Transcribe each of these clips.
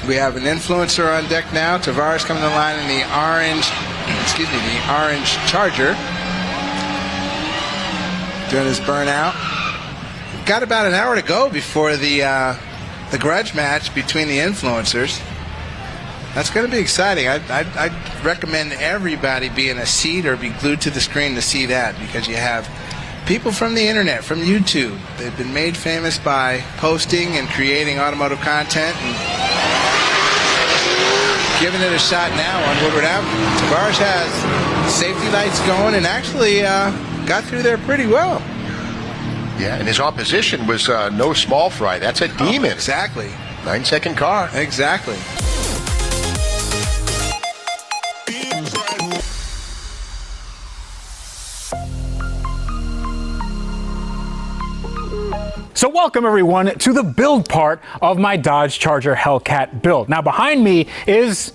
We have an influencer on deck now. Tavarish coming to the line in the orange, the orange Charger. Doing his burnout. We've got about an hour to go before the grudge match between the influencers. That's going to be exciting. I'd recommend everybody be in a seat or be glued to the screen to see that, because you have people from the internet, from YouTube. They've been made famous by posting and creating automotive content and giving it a shot now on Woodward Avenue. Tavarish has safety lights going and actually got through there pretty well. Yeah, and his opposition was no small fry. That's a demon. Exactly. 9-second car. Exactly. So welcome everyone to the build part of my Dodge Charger Hellcat build. Now behind me is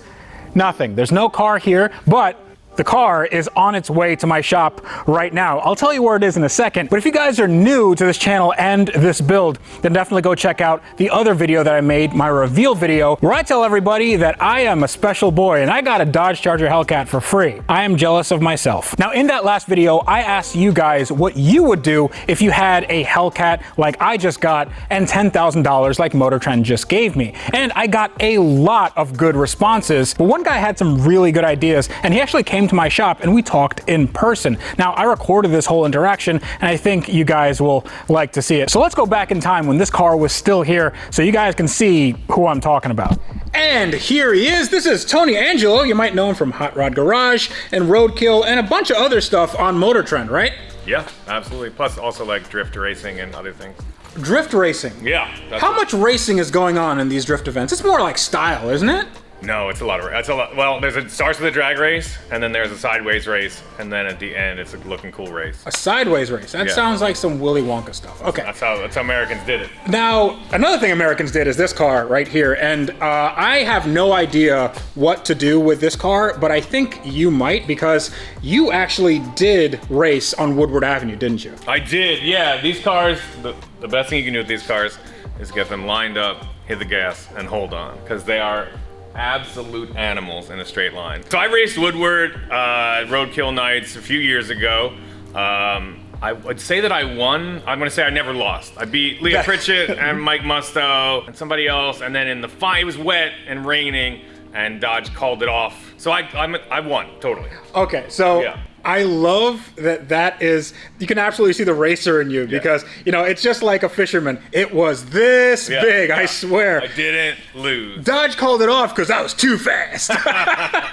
nothing. There's no car here, but the car is on its way to my shop right now. I'll tell you where it is in a second, but if you guys are new to this channel and this build, then definitely go check out the other video that I made, my reveal video, where I tell everybody that I am a special boy and I got a Dodge Charger Hellcat for free. I am jealous of myself. Now in that last video, I asked you guys what you would do if you had a Hellcat like I just got and $10,000 like Motor Trend just gave me. And I got a lot of good responses, but one guy had some really good ideas and he actually came to my shop and we talked in person. Now I recorded this whole interaction and I think you guys will like to see it. So let's go back in time when this car was still here so you guys can see who I'm talking about. And here he is. This is Tony Angelo. You might know him from Hot Rod Garage and Roadkill and a bunch of other stuff on Motor Trend, right? Yeah, absolutely. Plus also like drift racing and other things. Drift racing? Yeah. How much racing is going on in these drift events? It's more like style, isn't it? No, it's a lot of. It's a lot. Well, it starts with a drag race, and then there's a sideways race, and then at the end, it's a looking cool race. A sideways race. That sounds like some Willy Wonka stuff. Okay. That's how Americans did it. Now, another thing Americans did is this car right here, and I have no idea what to do with this car, but I think you might, because you actually did race on Woodward Avenue, didn't you? I did. Yeah. These cars. The best thing you can do with these cars is get them lined up, hit the gas, and hold on, because they are absolute animals in a straight line. So I raced Woodward Roadkill nights a few years ago. I would say that I won. I'm gonna say I never lost. I beat Leah Pritchett and Mike Musto and somebody else, and then in the fight, it was wet and raining, and Dodge called it off. So I won, totally. Okay, so yeah. I love that is, you can absolutely see the racer in you because, you know, it's just like a fisherman. It was this big, I swear. I didn't lose. Dodge called it off because I was too fast.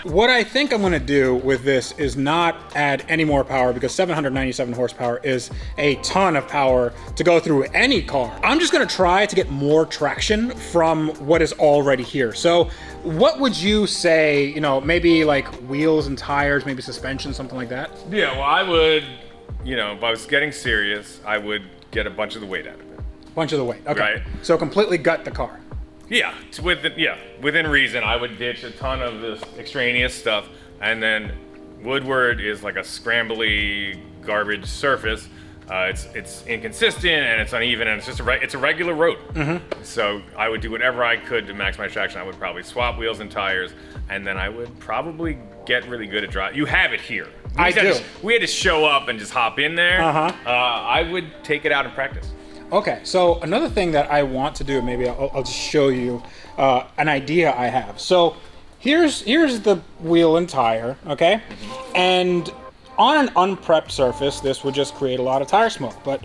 What I think I'm gonna do with this is not add any more power, because 797 horsepower is a ton of power to go through any car. I'm just gonna try to get more traction from what is already here. So what would you say, you know, maybe like wheels and tires, maybe suspension, something like that? Yeah, well, I would, you know, if I was getting serious, I would get a bunch of the weight out of it. Bunch of the weight, okay. Right. So completely gut the car. Yeah, within reason, I would ditch a ton of this extraneous stuff, and then Woodward is like a scrambly garbage surface. It's inconsistent and it's uneven, and it's just it's a regular road. Mm-hmm. So I would do whatever I could to maximize traction. I would probably swap wheels and tires, and then I would probably get really good at driving. You have it here. We had to show up and just hop in there. I would take it out and practice. Okay, so another thing that I want to do, maybe I'll just show you an idea I have. So here's the wheel and tire, okay? Mm-hmm. And on an unprepped surface, this would just create a lot of tire smoke. But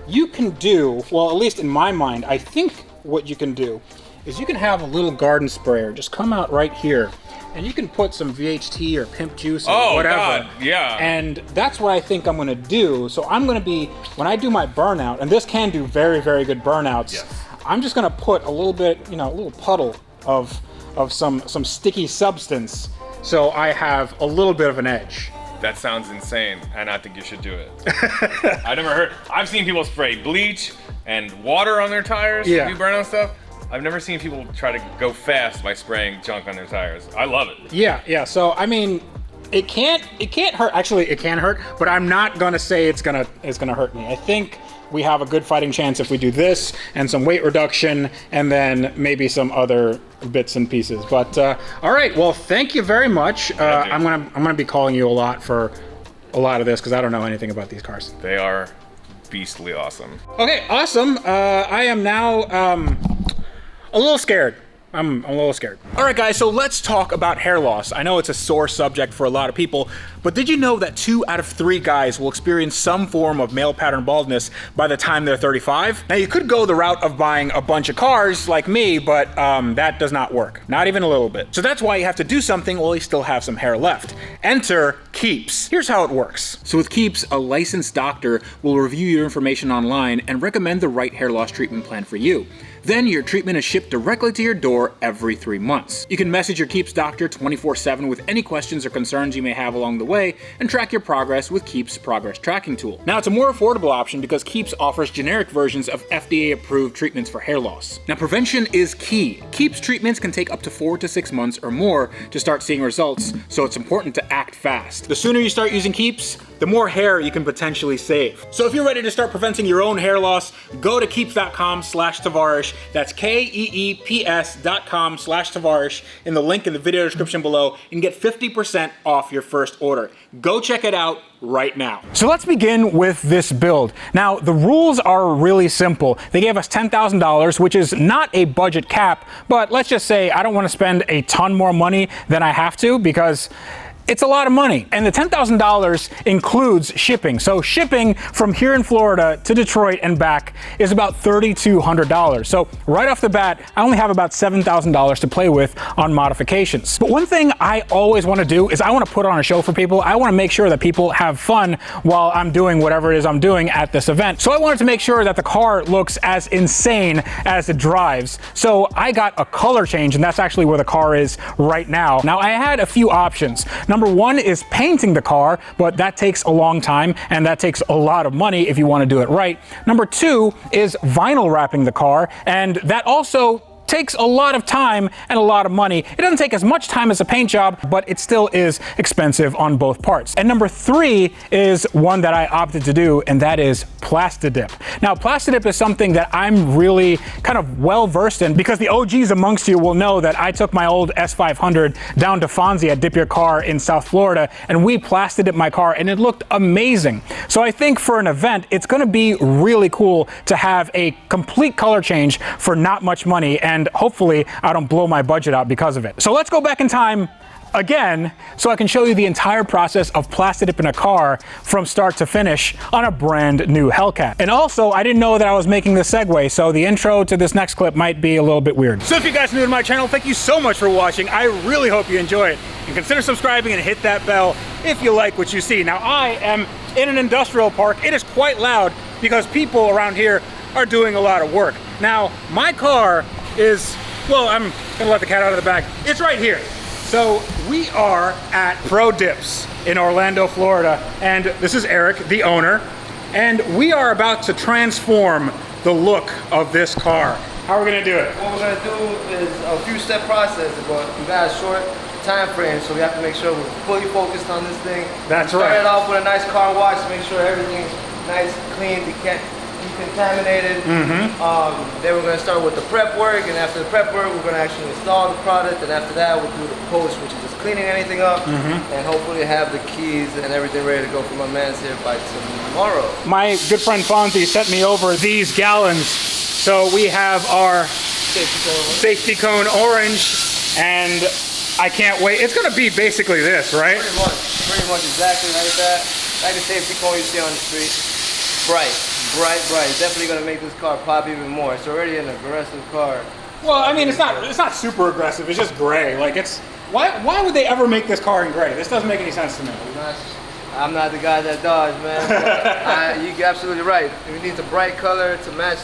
you can do, well, at least in my mind, I think what you can do is you can have a little garden sprayer just come out right here, and you can put some VHT or pimp juice or whatever. God, yeah. And that's what I think I'm gonna do. So I'm gonna be, when I do my burnout, and this can do very, very good burnouts, yes. I'm just gonna put a little bit, you know, a little puddle of some sticky substance, so I have a little bit of an edge. That sounds insane, and I think you should do it. I've seen people spray bleach and water on their tires to do burnout stuff. I've never seen people try to go fast by spraying junk on their tires. I love it. Yeah. So I mean, it can't hurt. Actually, it can hurt, but I'm not gonna say it's gonna hurt me. I think we have a good fighting chance if we do this and some weight reduction and then maybe some other bits and pieces. But all right, well, thank you very much. I'm gonna be calling you a lot for a lot of this because I don't know anything about these cars. They are beastly awesome. Okay, awesome. I am now a little scared. I'm a little scared. All right, guys, so let's talk about hair loss. I know it's a sore subject for a lot of people, but did you know that 2 out of 3 guys will experience some form of male pattern baldness by the time they're 35? Now, you could go the route of buying a bunch of cars like me, but that does not work. Not even a little bit. So that's why you have to do something while you still have some hair left. Enter Keeps. Here's how it works. So with Keeps, a licensed doctor will review your information online and recommend the right hair loss treatment plan for you. Then your treatment is shipped directly to your door every 3 months. You can message your Keeps doctor 24/7 with any questions or concerns you may have along the way and track your progress with Keeps Progress Tracking Tool. Now, it's a more affordable option because Keeps offers generic versions of FDA-approved treatments for hair loss. Now, prevention is key. Keeps treatments can take up to 4 to 6 months or more to start seeing results, so it's important to act fast. The sooner you start using Keeps, the more hair you can potentially save. So if you're ready to start preventing your own hair loss, go to keeps.com/Tavarish. That's KEEPS.com/Tavarish in the link in the video description below and get 50% off your first order. Go check it out right now. So let's begin with this build. Now, the rules are really simple. They gave us $10,000, which is not a budget cap, but let's just say I don't want to spend a ton more money than I have to because it's a lot of money. And the $10,000 includes shipping. So shipping from here in Florida to Detroit and back is about $3,200. So right off the bat, I only have about $7,000 to play with on modifications. But one thing I always want to do is I want to put on a show for people. I want to make sure that people have fun while I'm doing whatever it is I'm doing at this event. So I wanted to make sure that the car looks as insane as it drives. So I got a color change, and that's actually where the car is right now. Now, I had a few options. Number one is painting the car, but that takes a long time and that takes a lot of money if you want to do it right. Number two is vinyl wrapping the car, and that also takes a lot of time and a lot of money. It doesn't take as much time as a paint job, but it still is expensive on both parts. And number three is one that I opted to do, and that is Plastidip. Now, Plastidip is something that I'm really kind of well versed in because the OGs amongst you will know that I took my old S500 down to Fonzie at Dip Your Car in South Florida, and we Plastidip my car, and it looked amazing. So I think for an event, it's gonna be really cool to have a complete color change for not much money, and hopefully I don't blow my budget out because of it. So let's go back in time again so I can show you the entire process of Plastidip in a car from start to finish on a brand new Hellcat. And also, I didn't know that I was making this segue, so the intro to this next clip might be a little bit weird. So if you guys are new to my channel, thank you so much for watching. I really hope you enjoy it. And consider subscribing and hit that bell if you like what you see. Now, I am in an industrial park. It is quite loud because people around here are doing a lot of work. Now, my car is, well, I'm gonna let the cat out of the bag. It's right here. So we are at Pro Dips in Orlando, Florida, and this is Eric, the owner, and we are about to transform the look of this car. How are we gonna do it? What we're gonna do is a few step process, but we got a short time frame, so we have to make sure we're fully focused on this thing. That's Start right. it off with a nice car wash to make sure everything's nice, clean, decontaminated. Then we're going to start with the prep work, and after the prep work, we're going to actually install the product, and after that, we'll do the post, which is just cleaning anything up, and hopefully have the keys and everything ready to go for my man's here by tomorrow. My good friend Fonzie sent me over these gallons. So we have our safety cone orange, and I can't wait. It's going to be basically this, right? Pretty much exactly like that. Like the safety cone you see on the street. Bright. Definitely gonna make this car pop even more. It's already an aggressive car. Well, I mean, it's not super aggressive. It's just gray. Like it's why would they ever make this car in gray? This doesn't make any sense to me. I'm not the guy that Dodge, man. You're absolutely right. We need a bright color to match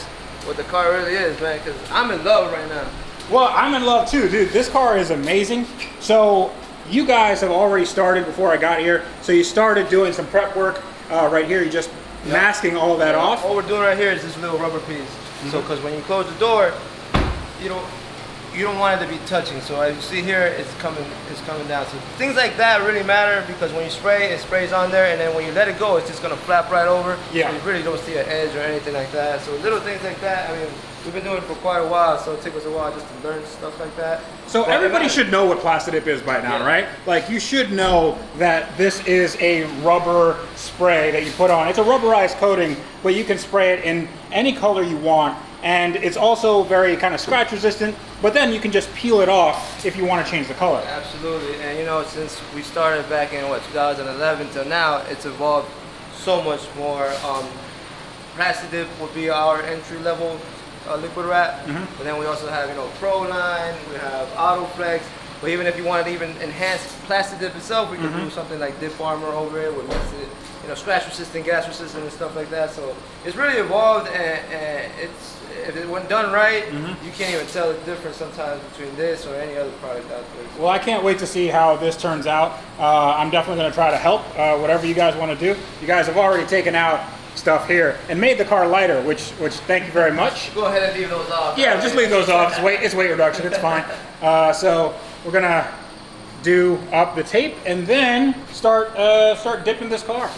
what the car really is, man. Because I'm in love right now. Well, I'm in love too, dude. This car is amazing. So you guys have already started before I got here. So you started doing some prep work right here. You just masking all that off. What we're doing right here is this little rubber piece. So, because when you close the door, you you don't want it to be touching. So as you see here, it's coming down. So things like that really matter, because when you spray, it sprays on there, and then when you let it go, it's just gonna flap right over. Yeah. So you really don't see an edge or anything like that. So little things like that. I mean, we've been doing it for quite a while, so it took us a while just to learn stuff like that. So But everybody should know what Plastidip is by now, Yeah. right? Like, you should know that this is a rubber spray that you put on. It's a rubberized coating, but you can spray it in any color you want. And it's also very kind of scratch resistant, but then you can just peel it off if you want to change the color. Absolutely, and you know, since we started back in 2011 till now, it's evolved so much more. Plastidip would be our entry level liquid wrap, but then we also have, you know, Pro line, we have Auto Flex. But even if you want to even enhance Plastidip itself, we can do something like dip armor over it, which makes it, you know, scratch resistant, gas resistant, and stuff like that. So it's really evolved, and it's, if it when done right, you can't even tell the difference sometimes between this or any other product out there. Well, I can't wait to see how this turns out. I'm definitely going to try to help whatever you guys want to do. You guys have already taken out stuff here and made the car lighter, which thank you very much. Go ahead and leave those off. Yeah, just leave those off. It's weight reduction. It's fine. So we're gonna do up the tape and then start dipping this car.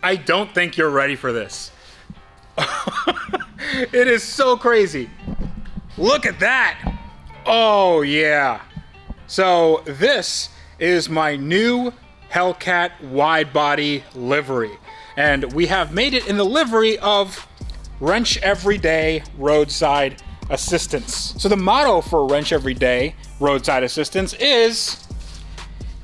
I don't think you're ready for this. It is so crazy. Look at that. Oh yeah. So this is my new Hellcat wide body livery. And we have made it in the livery of Wrench Everyday Roadside Assistance. So the motto for Wrench Everyday Roadside Assistance is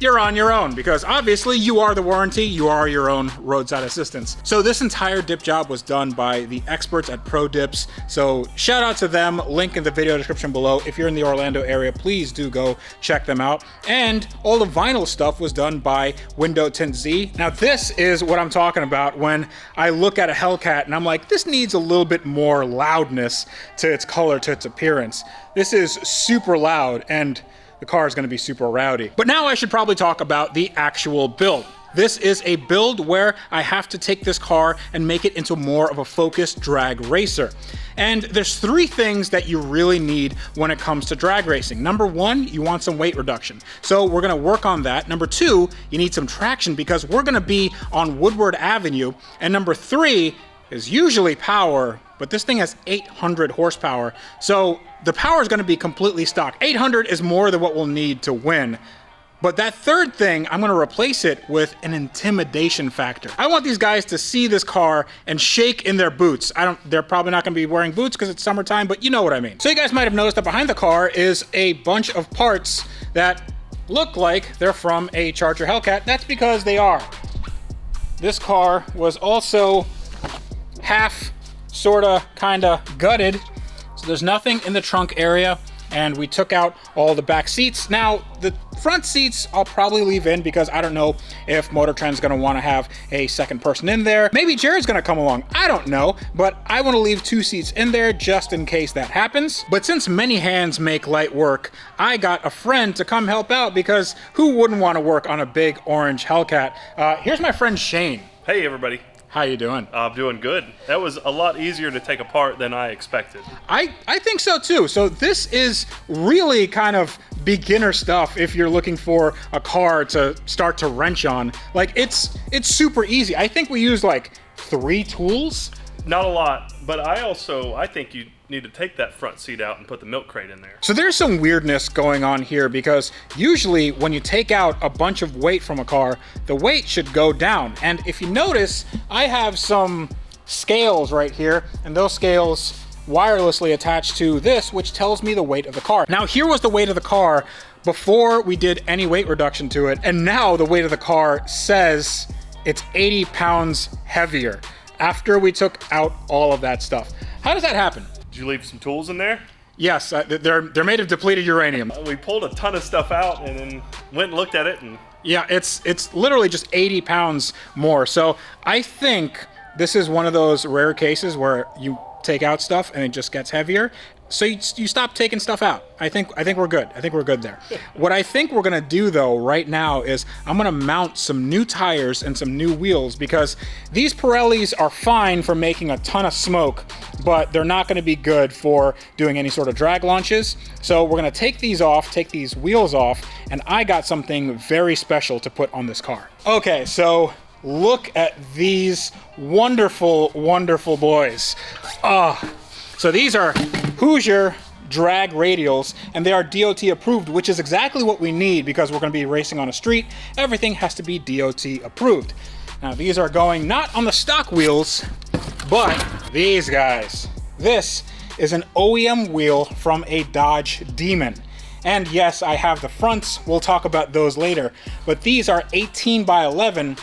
you're on your own, because obviously you are the warranty, you are your own roadside assistance. So this entire dip job was done by the experts at Pro Dips. So shout out to them, link in the video description below. If you're in the Orlando area, please do go check them out. And all the vinyl stuff was done by Window Tint Z. Now this is what I'm talking about when I look at a Hellcat and I'm like, this needs a little bit more loudness to its color, to its appearance. This is super loud, and the car is going to be super rowdy. But now I should probably talk about the actual build. This is a build where I have to take this car and make it into more of a focused drag racer. And there's 3 things that you really need when it comes to drag racing. Number 1, you want some weight reduction. So we're gonna work on that. Number 2, you need some traction because we're gonna be on Woodward Avenue. And number 3 is usually power, but this thing has 800 horsepower. So the power is gonna be completely stock. 800 is more than what we'll need to win. But that third thing, I'm gonna replace it with an intimidation factor. I want these guys to see this car and shake in their boots. They're probably not gonna be wearing boots because it's summertime, but you know what I mean. So you guys might have noticed that behind the car is a bunch of parts that look like they're from a Charger Hellcat. That's because they are. This car was also half, sorta, kinda gutted. So there's nothing in the trunk area. And we took out all the back seats. Now, the front seats I'll probably leave in because I don't know if Motor Trend's gonna wanna have a second person in there. Maybe Jared's gonna come along, I don't know, but I wanna leave 2 seats in there just in case that happens. But since many hands make light work, I got a friend to come help out because who wouldn't wanna work on a big orange Hellcat? Here's my friend Shane. Hey everybody. How you doing? I'm doing good. That was a lot easier to take apart than I expected. I think so too. So this is really kind of beginner stuff if you're looking for a car to start to wrench on. Like it's super easy. I think we used like 3 tools. Not a lot, but I think you need to take that front seat out and put the milk crate in there. So there's some weirdness going on here because usually when you take out a bunch of weight from a car, the weight should go down. And if you notice, I have some scales right here, and those scales wirelessly attached to this, which tells me the weight of the car. Now here was the weight of the car before we did any weight reduction to it, and now the weight of the car says it's 80 pounds heavier after we took out all of that stuff. How does that happen? Did you leave some tools in there? Yes, they're made of depleted uranium. We pulled a ton of stuff out and then went and looked at it and... Yeah, it's literally just 80 pounds more. So I think this is one of those rare cases where you take out stuff and it just gets heavier. So you stop taking stuff out. I think we're good. I think we're good there. What I think we're gonna do though right now is I'm gonna mount some new tires and some new wheels because these Pirellis are fine for making a ton of smoke, but they're not gonna be good for doing any sort of drag launches. So we're gonna take these off, take these wheels off, and I got something very special to put on this car. Okay, so look at these wonderful, wonderful boys. So these are Hoosier drag radials, and they are DOT approved, which is exactly what we need because we're going to be racing on a street. Everything has to be DOT approved. Now these are going not on the stock wheels, but these guys. This is an OEM wheel from a Dodge Demon. And yes, I have the fronts. We'll talk about those later. But these are 18 by 11,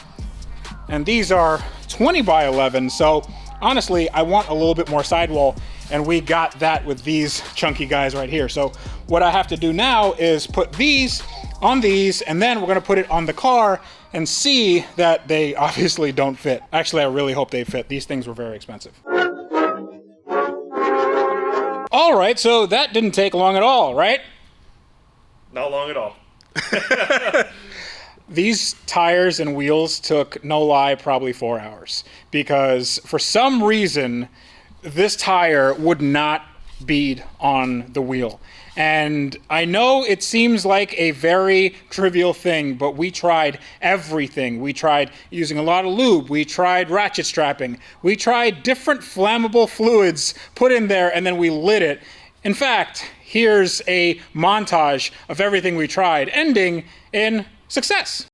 and these are 20 by 11. So honestly, I want a little bit more sidewall, and we got that with these chunky guys right here. So what I have to do now is put these on these, and then we're gonna put it on the car and see that they obviously don't fit. Actually, I really hope they fit. These things were very expensive. All right, so that didn't take long at all, right? Not long at all. These tires and wheels took, no lie, probably 4 hours because for some reason, this tire would not bead on the wheel. And I know it seems like a very trivial thing, but we tried everything. We tried using a lot of lube. We tried ratchet strapping. We tried different flammable fluids put in there, and then we lit it. In fact, here's a montage of everything we tried, ending in success.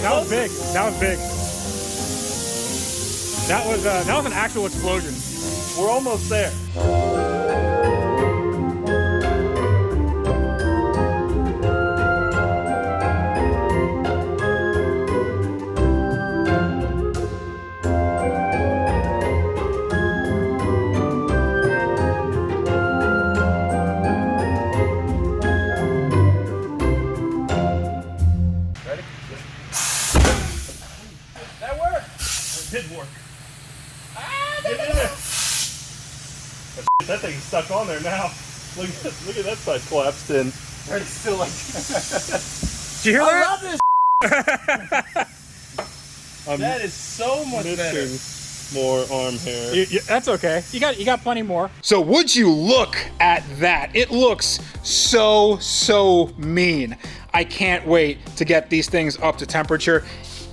That was big. That was big. That was an actual explosion. We're almost there. Did work. Get in there. That thing's stuck on there now. Look at that side collapsed in. It's still like. Did you hear that? I love this. That is so much better. More arm hair. That's okay. You got plenty more. So would you look at that? It looks so mean. I can't wait to get these things up to temperature.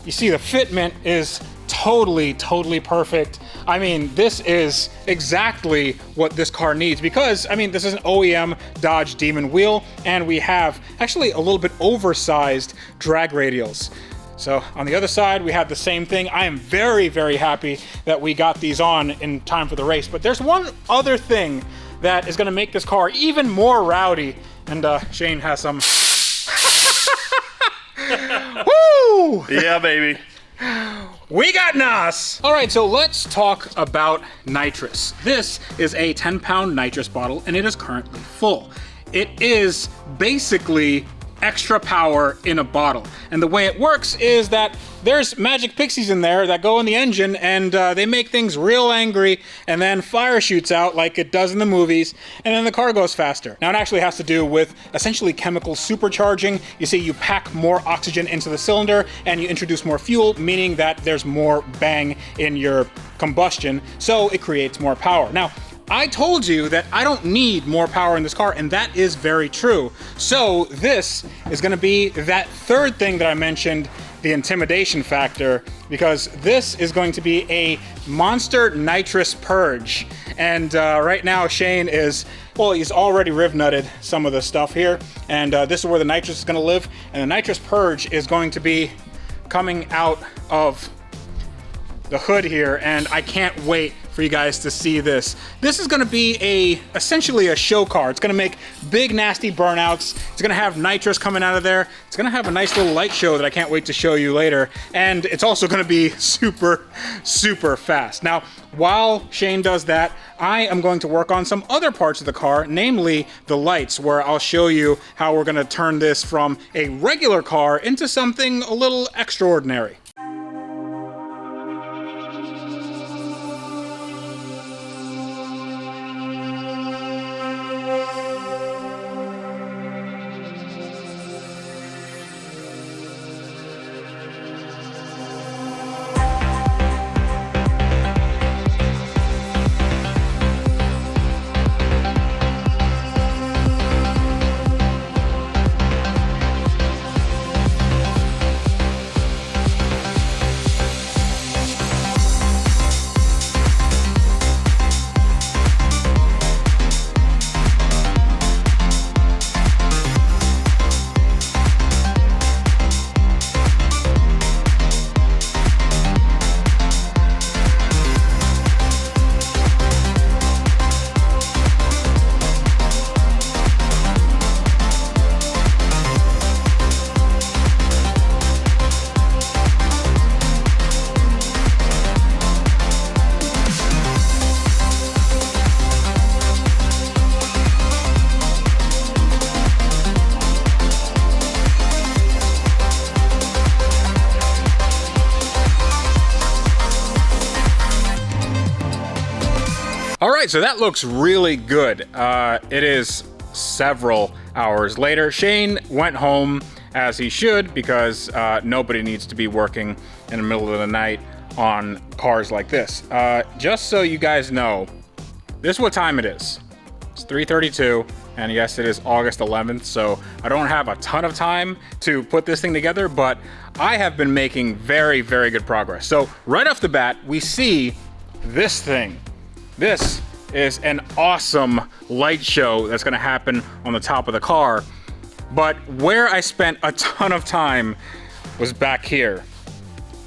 You see the fitment is totally perfect. I mean, this is exactly what this car needs because, I mean, this is an OEM Dodge Demon wheel and we have actually a little bit oversized drag radials. So on the other side, we have the same thing. I am very happy that we got these on in time for the race. But there's one other thing that is gonna make this car even more rowdy. And Shane has some. Woo! Yeah, baby. We got NOS! All right, so let's talk about Nitrous. This is a 10-pound nitrous bottle and it is currently full. It is basically extra power in a bottle. And the way it works is that there's magic pixies in there that go in the engine and they make things real angry and then fire shoots out like it does in the movies and then the car goes faster. Now it actually has to do with essentially chemical supercharging. You see, you pack more oxygen into the cylinder and you introduce more fuel, meaning that there's more bang in your combustion, so it creates more power. Now, I told you that I don't need more power in this car, and that is very true. So this is gonna be that third thing that I mentioned, the intimidation factor, because this is going to be a monster nitrous purge. And right now Shane is, well, he's already riv nutted some of the stuff here, and this is where the nitrous is gonna live, and the nitrous purge is going to be coming out of the hood here, and I can't wait for you guys to see this. This is gonna be essentially a show car. It's gonna make big nasty burnouts. It's gonna have nitrous coming out of there. It's gonna have a nice little light show that I can't wait to show you later. And it's also gonna be super fast. Now, while Shane does that, I am going to work on some other parts of the car, namely the lights, where I'll show you how we're gonna turn this from a regular car into something a little extraordinary. All right, so that looks really good. It is several hours later. Shane went home as he should because nobody needs to be working in the middle of the night on cars like this. Just so you guys know, this is what time it is. It's 3:32, and yes, it is August 11th, so I don't have a ton of time to put this thing together, but I have been making very good progress. So right off the bat, we see this thing. This is an awesome light show that's gonna happen on the top of the car. But where I spent a ton of time was back here.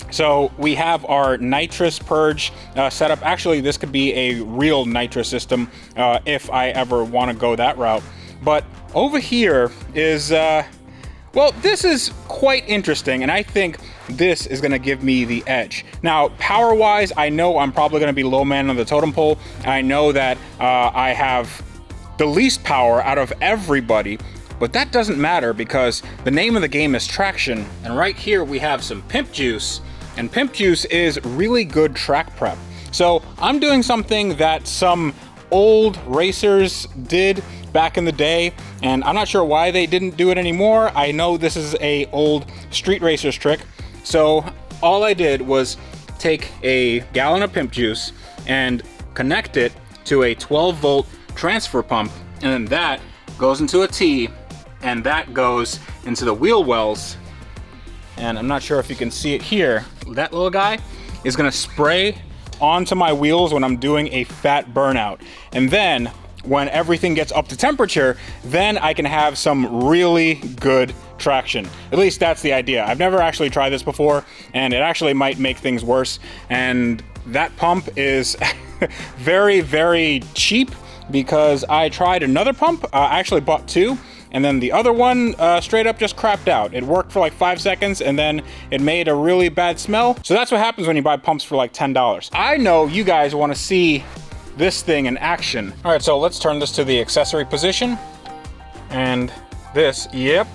So we have our nitrous purge set up. Actually, this could be a real nitrous system if I ever want to go that route. But over here is, well, this is quite interesting, and I think this is going to give me the edge. Now, power-wise, I know I'm probably going to be low man on the totem pole. I know that I have the least power out of everybody, but that doesn't matter because the name of the game is traction. And right here we have some pimp juice, and pimp juice is really good track prep. So I'm doing something that some old racers did back in the day, and I'm not sure why they didn't do it anymore. I know this is a old street racers trick. So all I did was take a gallon of pimp juice and connect it to a 12-volt transfer pump, and then that goes into a T, and that goes into the wheel wells. And I'm not sure if you can see it here. That little guy is gonna spray onto my wheels when I'm doing a fat burnout. And then when everything gets up to temperature, then I can have some really good traction. At least that's the idea. I've never actually tried this before, and it actually might make things worse. And that pump is very, very cheap because I tried another pump. I actually bought two, and then the other one straight up just crapped out. It worked for like 5 seconds, and then it made a really bad smell. So that's what happens when you buy pumps for like $10. I know you guys want to see this thing in action. All right, so let's turn this to the accessory position. And this, yep.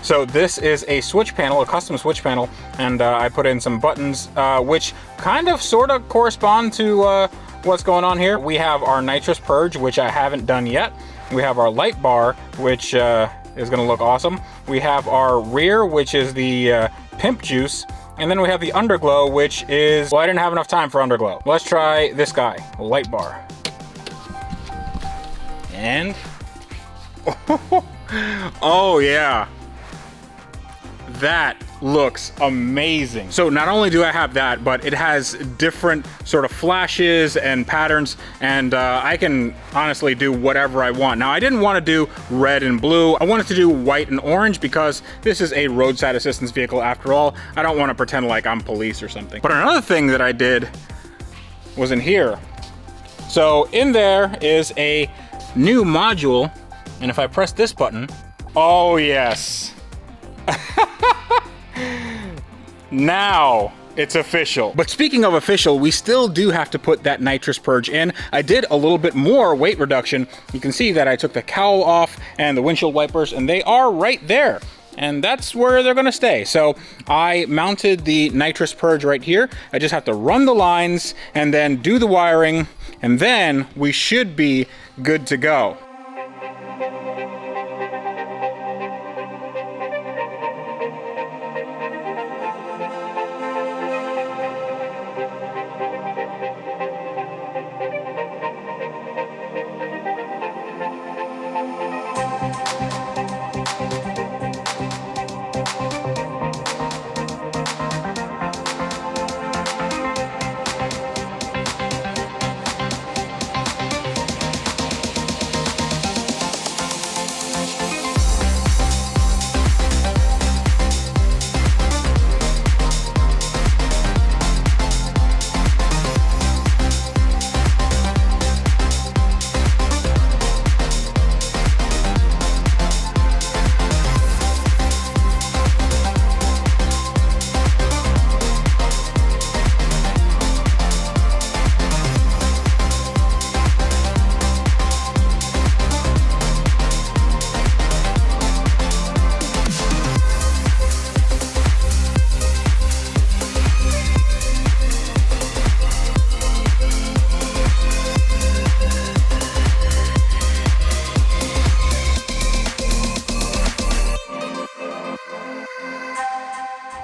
So this is a switch panel, a custom switch panel, and I put in some buttons, which kind of sort of correspond to what's going on here. We have our nitrous purge, which I haven't done yet. We have our light bar, which is gonna look awesome. We have our rear, which is the pimp juice. And then we have the underglow, which is, well, I didn't have enough time for underglow. Let's try this guy, light bar. And, oh yeah. That looks amazing. So not only do I have that, but it has different sort of flashes and patterns, and I can honestly do whatever I want. Now, I didn't want to do red and blue. I wanted to do white and orange because this is a roadside assistance vehicle after all. I don't want to pretend like I'm police or something. But another thing that I did was in here. So in there is a new module, and if I press this button, oh yes. Now it's official. But speaking of official, we still do have to put that nitrous purge in. I did a little bit more weight reduction. You can see that I took the cowl off and the windshield wipers, and they are right there. And that's where they're gonna stay. So I mounted the nitrous purge right here. I just have to run the lines and then do the wiring, and then we should be good to go.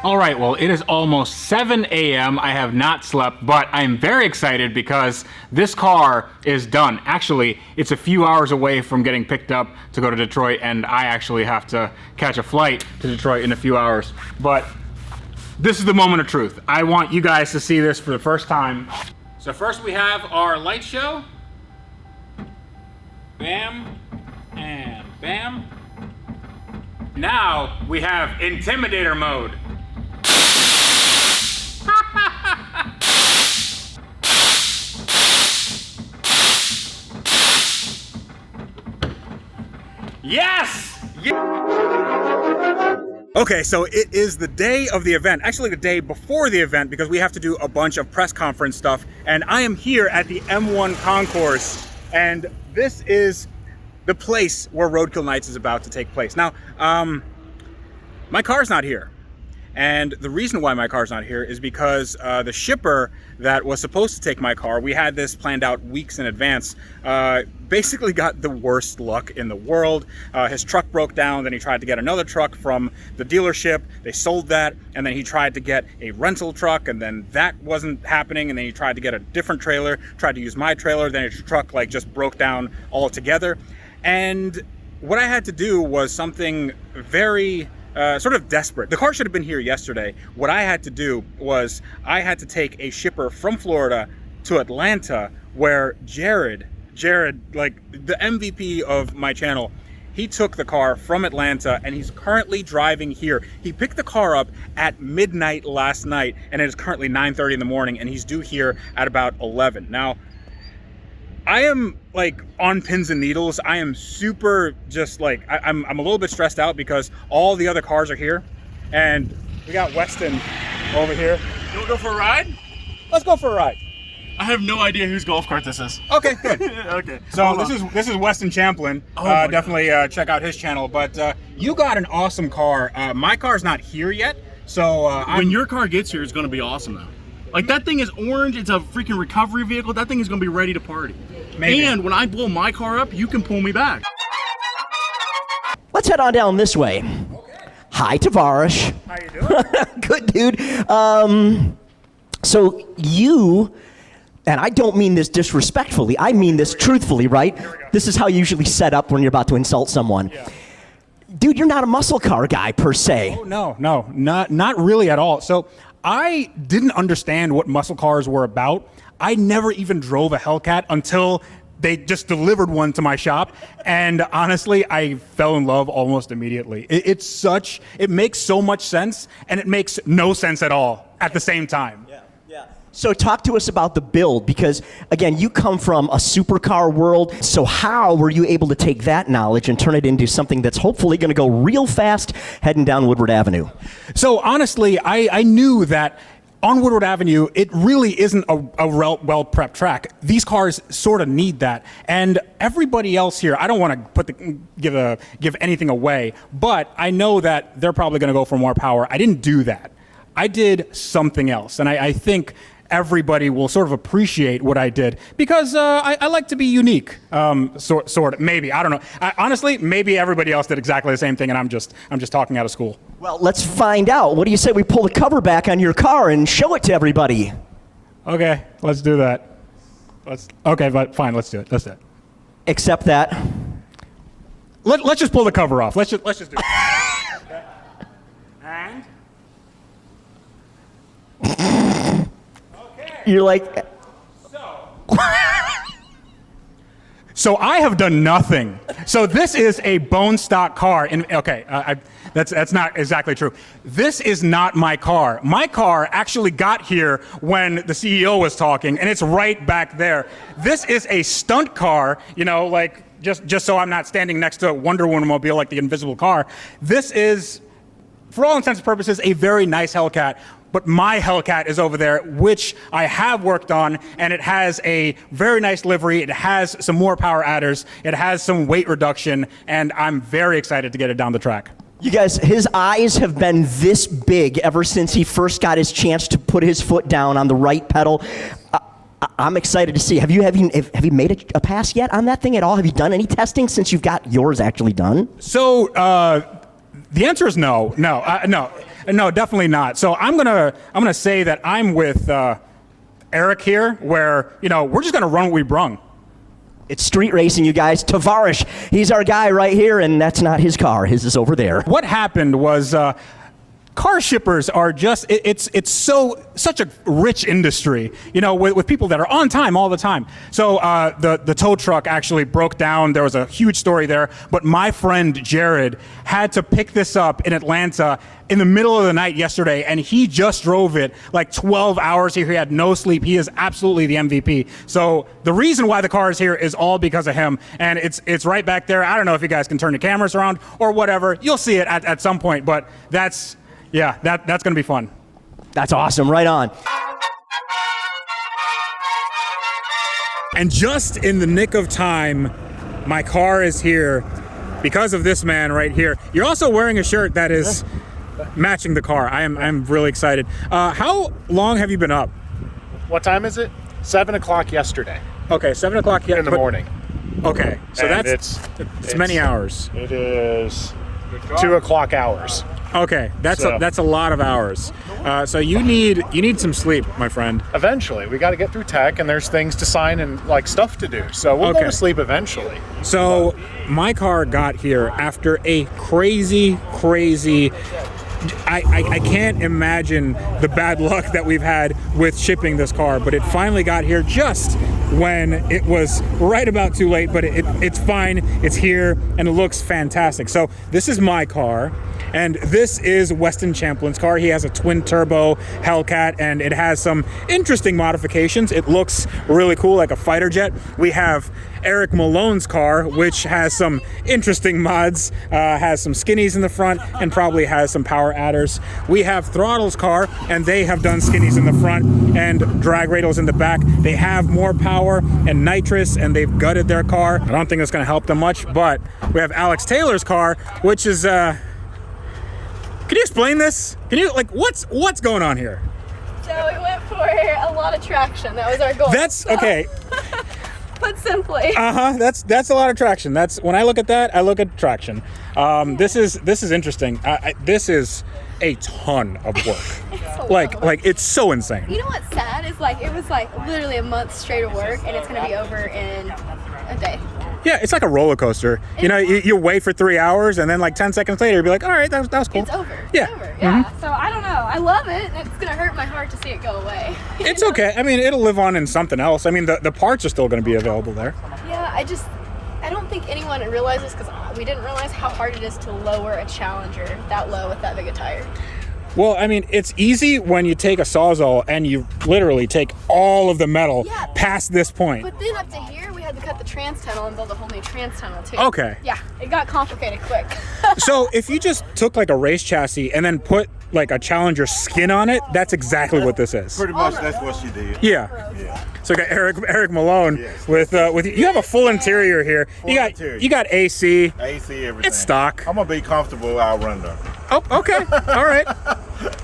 All right, well, it is almost 7 a.m. I have not slept, but I'm very excited because this car is done. Actually, it's a few hours away from getting picked up to go to Detroit, and I actually have to catch a flight to Detroit in a few hours. But this is the moment of truth. I want you guys to see this for the first time. So first we have our light show. Bam, and bam. Now we have Intimidator mode. Yes! Okay, so it is the day of the event, actually the day before the event, because we have to do a bunch of press conference stuff, and I am here at the M1 Concourse, and this is the place where Roadkill Nights is about to take place. Now, my car's not here. And the reason why my car's not here is because the shipper that was supposed to take my car, we had this planned out weeks in advance, basically got the worst luck in the world. His truck broke down, then he tried to get another truck from the dealership. They sold that, and then he tried to get a rental truck, and then that wasn't happening, and then he tried to get a different trailer, tried to use my trailer, then his truck like just broke down altogether. And what I had to do was something very sort of desperate. The car should have been here yesterday. What I had to do was I had to take a shipper from Florida to Atlanta, where Jared, like the MVP of my channel, he took the car from Atlanta and he's currently driving here. He picked the car up at midnight last night, and it is currently 9:30 in the morning, and he's due here at about 11. Now, I am like on pins and needles. I am super just like, I'm a little bit stressed out because all the other cars are here, and we got Weston over here. You want to go for a ride? Let's go for a ride. I have no idea whose golf cart this is. Okay, good. Okay. So this is Weston Champlin. Definitely check out his channel. But you got an awesome car. My car's not here yet, so When your car gets here, it's going to be awesome though. Like, that thing is orange. It's a freaking recovery vehicle. That thing is going to be ready to party. Maybe. And when I blow my car up, you can pull me back. Let's head on down this way. Okay. Hi, Tavarish. How you doing? Good, dude. So you, and I don't mean this disrespectfully, I mean this truthfully, right? This is how you usually set up when you're about to insult someone. Yeah. Dude, you're not a muscle car guy, per se. Oh, no, not really at all. So I didn't understand what muscle cars were about. I never even drove a Hellcat until they just delivered one to my shop. And honestly, I fell in love almost immediately. It makes so much sense, and it makes no sense at all at the same time. Yeah. So talk to us about the build, because again, you come from a supercar world. So how were you able to take that knowledge and turn it into something that's hopefully going to go real fast heading down Woodward Avenue? So honestly, I knew that on Woodward Avenue, it really isn't a well-prepped track. These cars sort of need that. And everybody else here, I don't want to give anything away, but I know that they're probably going to go for more power. I didn't do that. I did something else. And I think everybody will sort of appreciate what I did, because I like to be unique, sort of, maybe, I don't know. Honestly, maybe everybody else did exactly the same thing, and I'm just talking out of school. Well, let's find out. What do you say we pull the cover back on your car and show it to everybody? Okay, let's do that. Okay, but fine, let's do it. Except that. Let's just pull the cover off. Let's just do it. Okay. And You're like, so I have done nothing. So this is a bone stock car. That's not exactly true. This is not my car. My car actually got here when the CEO was talking, and it's right back there. This is a stunt car, like just so I'm not standing next to a Wonder Woman mobile like the Invisible Car. This is, for all intents and purposes, a very nice Hellcat. But my Hellcat is over there, which I have worked on, and it has a very nice livery. It has some more power adders. It has some weight reduction, and I'm very excited to get it down the track. you guys, his eyes have been this big ever since he first got his chance to put his foot down on the right pedal. I'm excited to see. Have you made a pass yet on that thing at all? Have you done any testing since you've got yours actually done? So the answer is no, definitely not. So I'm gonna say that I'm with Eric here, where we're just gonna run what we brung. It's street racing, you guys. Tavarish, he's our guy right here, and that's not his car. His is over there. What happened was car shippers are just it's such a rich industry, you know, with people that are on time all the time. So the tow truck actually broke down. There was a huge story there, but my friend Jared had to pick this up in Atlanta in the middle of the night yesterday, and he just drove it like 12 hours here. He had no sleep. He is absolutely the MVP. So the reason why the car is here is all because of him, and it's right back there. I don't know if you guys can turn the cameras around or whatever. You'll see it at some point, but that's going to be fun. That's awesome. Right on. And just in the nick of time, my car is here because of this man right here. You're also wearing a shirt that is matching the car. I'm really excited. How long have you been up? What time is it? 7 o'clock yesterday. Okay, 7 o'clock in the morning. Okay, so And it's many hours. It is 2 o'clock hours. Okay, that's a lot of hours. So you need some sleep, my friend. Eventually, we got to get through tech, and there's things to sign and like stuff to do. So we'll go to sleep eventually. So my car got here after a crazy. I can't imagine the bad luck that we've had with shipping this car, but it finally got here just when it was right about too late, but it's fine. It's here, and it looks fantastic. So this is my car, and this is Weston Champlin's car. He has a twin-turbo Hellcat, and it has some interesting modifications. It looks really cool, like a fighter jet. We have Eric Malone's car, which has some interesting mods, has some skinnies in the front, and probably has some power adders. We have Throttle's car, and they have done skinnies in the front and drag radials in the back. They have more power and nitrous, and they've gutted their car. I don't think that's going to help them much, but we have Alex Taylor's car, which is can you explain this? Can you, like, what's going on here? So we went for a lot of traction. That was our goal. That's okay. Put simply. That's a lot of traction. That's when I look at that, I look at traction. This is interesting. This is a ton of work. like it's so insane. You know what's sad is it was literally a month straight of work, and it's gonna be over in a day. Yeah, it's like a roller coaster. You know, you wait for 3 hours, and then 10 seconds later, you'll be like, all right, that was cool. It's over. Yeah. It's over. Yeah. So I don't know. I love it, and it's gonna hurt my heart to see it go away. It's okay. I mean, it'll live on in something else. I mean, the parts are still going to be available there. Yeah, I don't think anyone realizes, because we didn't realize how hard it is to lower a Challenger that low with that big a tire. Well, I mean, it's easy when you take a Sawzall and you literally take all of the metal past this point. But then up to here, we had to cut the trans tunnel and build a whole new trans tunnel too. Okay. Yeah, it got complicated quick. So if you just took a race chassis and then put a Challenger skin on it, that's exactly what this is. Pretty much, that's what she did. Yeah. So we got Eric Malone with you have a full interior here. You got AC. AC, everything. It's stock. I'm gonna be comfortable. I'll run though. Oh, okay. All right.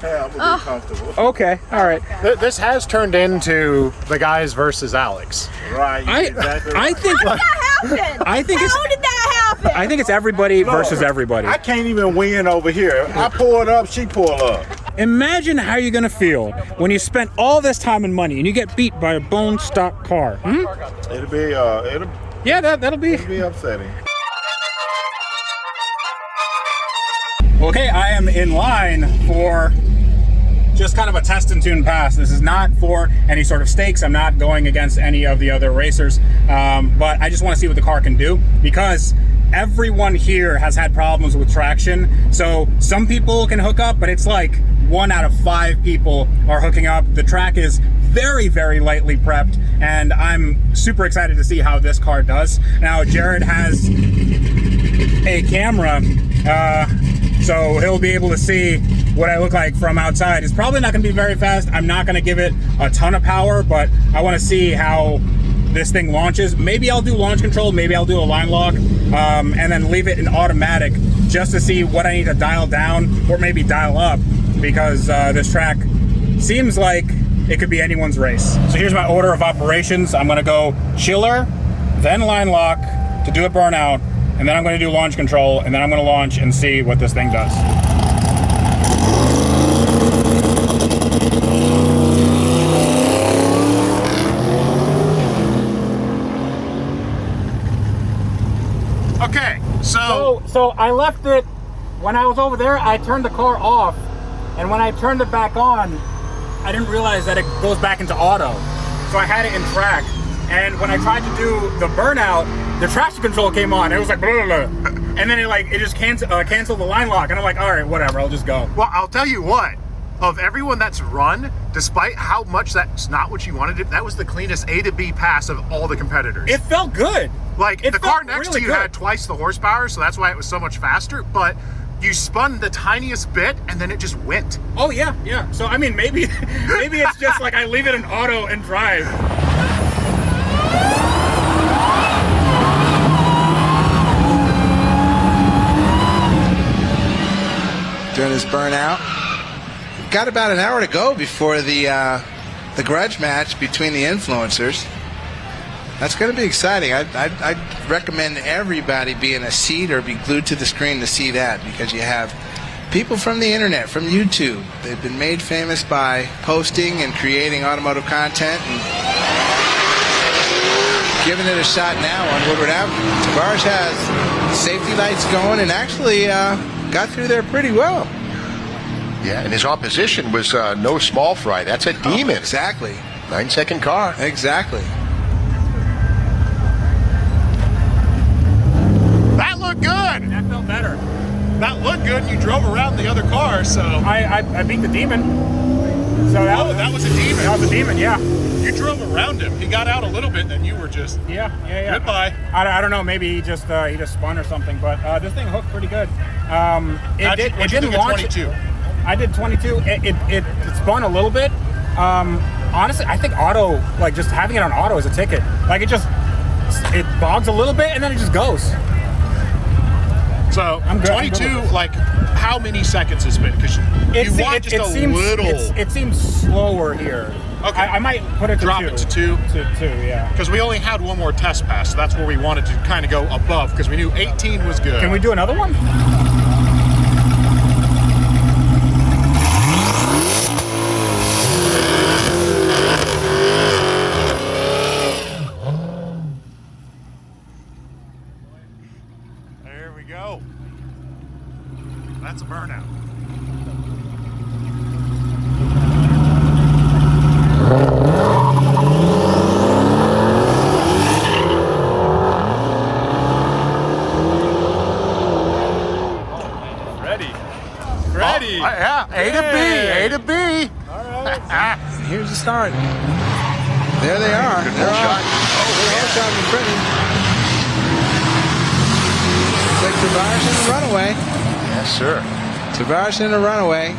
Yeah, I'm gonna be comfortable. Okay. All right. This has turned into the guys versus Alex. Right. Exactly right. I think. How did that happen? I think How did that happen? I think it's everybody versus everybody. I can't even win over here. I pull up, she pull up. Imagine how you're gonna feel when you spent all this time and money and you get beat by a bone stock car. It'll be that'll be upsetting. Okay, I am in line for just kind of a test and tune pass. This is not for any sort of stakes. I'm not going against any of the other racers, but I just want to see what the car can do, because everyone here has had problems with traction. So some people can hook up, but it's 1 out of 5 people are hooking up. The track is very, very lightly prepped, and I'm super excited to see how this car does. Now, Jared has a camera, so he'll be able to see what I look like from outside. It's probably not going to be very fast. I'm not going to give it a ton of power, but I want to see how this thing launches. Maybe I'll do launch control, maybe I'll do a line lock, and then leave it in automatic just to see what I need to dial down or maybe dial up, because this track seems like it could be anyone's race. So here's my order of operations. I'm going to go chiller, then line lock to do a burnout, and then I'm going to do launch control, and then I'm going to launch and see what this thing does. Okay, so So I left it, when I was over there, I turned the car off and when I turned it back on, I didn't realize that it goes back into auto. So I had it in track, and when I tried to do the burnout, the traction control came on. It was like, blah, blah, blah. And then it just canceled the line lock, and I'm like, all right, whatever, I'll just go. Well, I'll tell you what, of everyone that's run, despite how much that's not what you wanted, that was the cleanest A to B pass of all the competitors. It felt good. Like, the car next really to you good. had twice the horsepower, so that's why it was so much faster, but you spun the tiniest bit, and then it just went. Oh, yeah, yeah. So, I mean, maybe it's just like I leave it in auto and drive. Doing his burnout. Got about an hour to go before the grudge match between the influencers. That's going to be exciting. I'd recommend everybody be in a seat or be glued to the screen to see that, because you have people from the internet, from YouTube. They've been made famous by posting and creating automotive content and giving it a shot now on Woodward Avenue. Tavarish has safety lights going and actually got through there pretty well. Yeah, and his opposition was no small fry. That's a demon. Oh, exactly. 9-second car. Exactly. That looked good. That felt better. That looked good, and you drove around the other car, so... I beat the demon. So that was a demon. That was a demon, yeah. You drove around him. He got out a little bit, then you were just... Yeah. Goodbye. I don't know, maybe he just spun or something, but this thing hooked pretty good. It didn't launch. 22? I did 22. It spun a little bit. Honestly, I think auto, like just having it on auto is a ticket. Like it bogs a little bit and then it just goes. So I'm good. 22, like how many seconds has been? Because you want just a little. It seems slower here. Okay. I might put it to drop 2. it to 2. To 2, yeah. Because we only had one more test pass, so that's where we wanted to kind of go above, because we knew 18 was good. Can we do another one? There we go. That's a burnout. Ready. Yeah, A to B. All right. And here's the start. There they are. Good They're shot. all shot in front of you. It's like Tavarish in a runaway. Yes, sir. Tavarish in a runaway.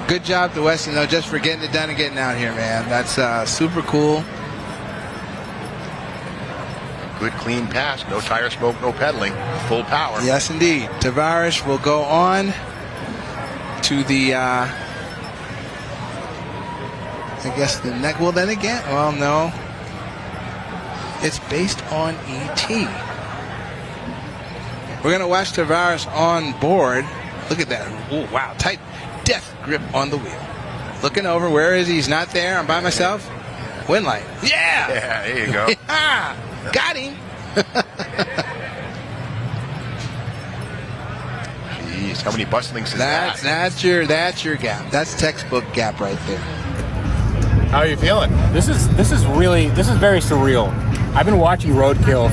Good job to Weston, though, just for getting it done and getting out here, man. That's super cool. Good clean pass. No tire smoke, no pedaling. Full power. Yes, indeed. Tavarish will go on to the, I guess the next, well, then again, well, no. It's based on ET. We're going to watch Tavarish on board. Look at that. Oh, wow. Tight death grip on the wheel. Looking over. Where is he? He's not there. I'm by myself. Wind light. Yeah. Yeah, there you go. Got him. Jeez, how many bustlings is that? That's your gap. That's textbook gap right there. How are you feeling? This is very surreal. I've been watching Roadkill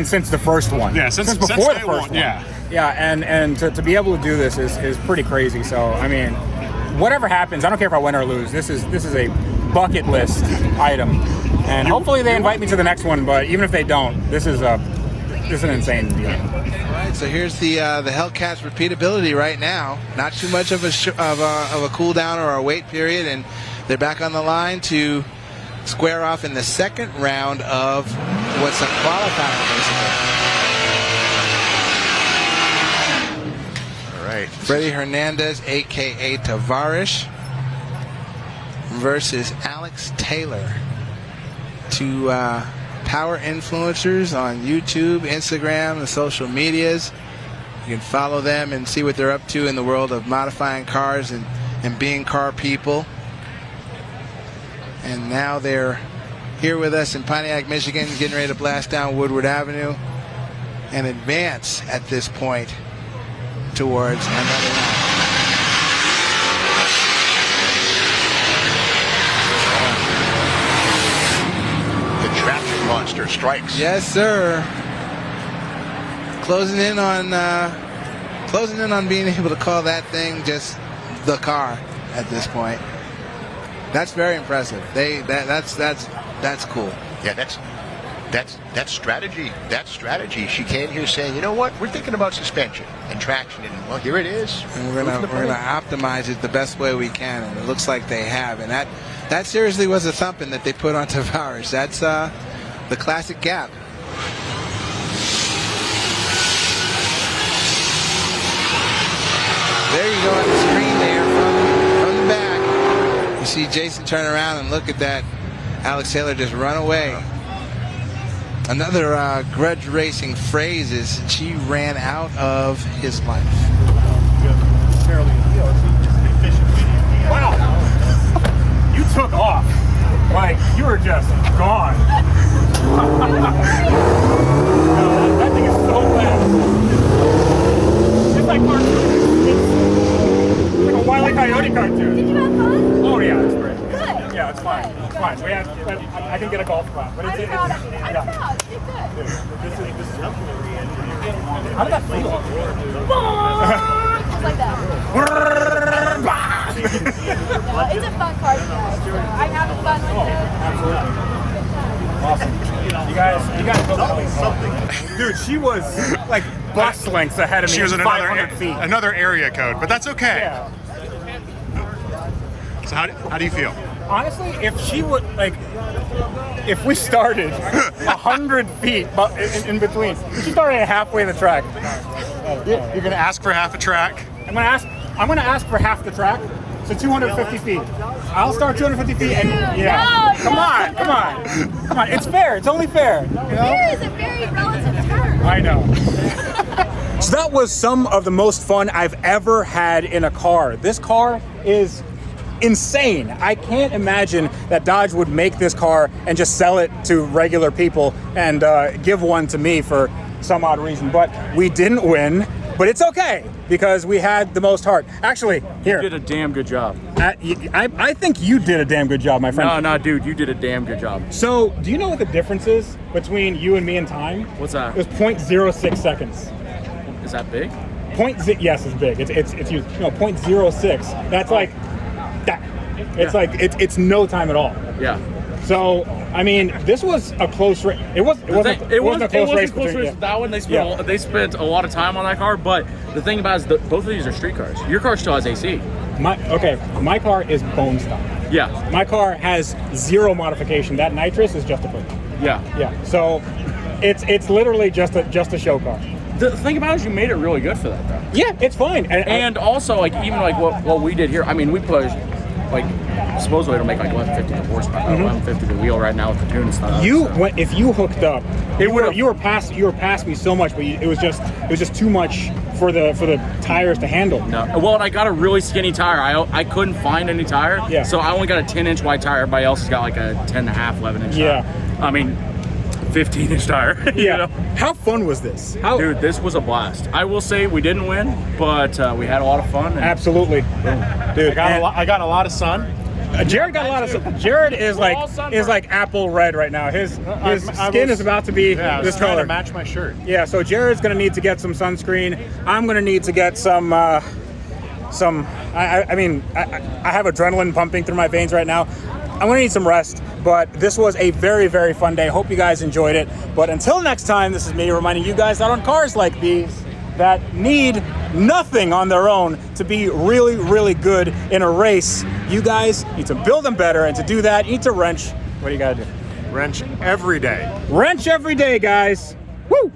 since the first one. Yeah, since before day the first one, one. yeah. Yeah, and to be able to do this is pretty crazy. So I mean, whatever happens, I don't care if I win or lose. This is a bucket list item, and hopefully they invite me to the next one. But even if they don't, this is an insane deal. All right, so here's the Hellcat's repeatability right now. Not too much of a cool down or a wait period, and they're back on the line to square off in the second round of what's a qualifier, basically. All right. Freddie Hernandez, a.k.a. Tavarish, versus Alex Taylor. Two power influencers on YouTube, Instagram, and social medias. You can follow them and see what they're up to in the world of modifying cars and being car people. And now they're here with us in Pontiac, Michigan, getting ready to blast down Woodward Avenue and advance at this point towards another round. monster strikes. Yes, sir. Closing in on being able to call that thing just the car at this point. That's very impressive. That's cool. Yeah, that's strategy. That's strategy. She came here saying, you know what? We're thinking about suspension and traction, and well, here it is. And we're gonna optimize it the best way we can, and it looks like they have. And that seriously was a thumping that they put on Tavarish. That's the classic gap. There you go on the screen there from the back. You see Jason turn around and look at that. Alex Taylor just run away. Another grudge racing phrase is she ran out of his life. Wow. You took off. Like, you were just gone. No, that thing is so fast. It's like cartoon. It's like a Wile E. Coyote cartoon. Did you have fun? Oh, yeah, it's great. Good. Yeah, it's fine. It's fine. I can get a golf clap. But I'm proud of you. I'm proud. You did good. This is how did that feel? Just like that. No, it's a fun car to drive. I'm having fun with it. Absolutely. Awesome. You guys built something. Dude, she was like bus lengths ahead of me. She was at 500 feet. another area code, but that's okay. Yeah. So how do you feel? Honestly, if she would, like, if we started 100 feet in between, if she started halfway the track. You're gonna ask for half a track? I'm gonna ask for half the track, so 250 feet. I'll start 250 feet, and yeah. No, come on. It's fair. It's only fair. You know? Fair is a very relative term. I know. So that was some of the most fun I've ever had in a car. This car is insane. I can't imagine that Dodge would make this car and just sell it to regular people and give one to me for some odd reason. But we didn't win, but it's okay because we had the most heart. Actually, here. You did a damn good job. I think you did a damn good job, my friend. No, dude, you did a damn good job. So, do you know what the difference is between you and me in time? What's that? It was 0.06 seconds. Is that big? Yes, it's big. It's huge. No, 0.06. That's like that. It's like it's no time at all. Yeah. So I mean, this was a close race. It wasn't a close race. That one they spent a lot of time on that car. But the thing about it is both of these are street cars. Your car still has AC. My car is bone stock. Yeah. My car has zero modification. That Nitrous is just a quick. Yeah. Yeah. So it's literally just a show car. The thing about it is you made it really good for that though. Yeah, it's fine. And also like even like what we did here. I mean, we pushed like supposedly it'll make like 1150 the horsepower, 1150 the wheel right now with the tune and stuff. If you hooked up, you were past me so much, but it was just too much for the tires to handle. No, well, and I got a really skinny tire. I couldn't find any tire, yeah. So I only got a 10-inch wide tire. Everybody else has got like a 10.5, 11-inch. Yeah. tire. I mean, 15-inch tire. Yeah. You know? How fun was this? Dude, this was a blast. I will say we didn't win, but we had a lot of fun. Absolutely. Dude, I got a lot of sun. Jared got a lot of. Jared is like apple red right now. His skin is about to be this trying color. to match my shirt. Yeah, so Jared's gonna need to get some sunscreen. I'm gonna need to get some. I have adrenaline pumping through my veins right now. I'm gonna need some rest. But this was a very, very fun day. Hope you guys enjoyed it. But until next time, this is me reminding you guys that on cars like these that need nothing on their own to be really, really good in a race, you guys need to build them better. And to do that, you need to wrench. What do you gotta do? Wrench every day. Wrench every day, guys. Woo!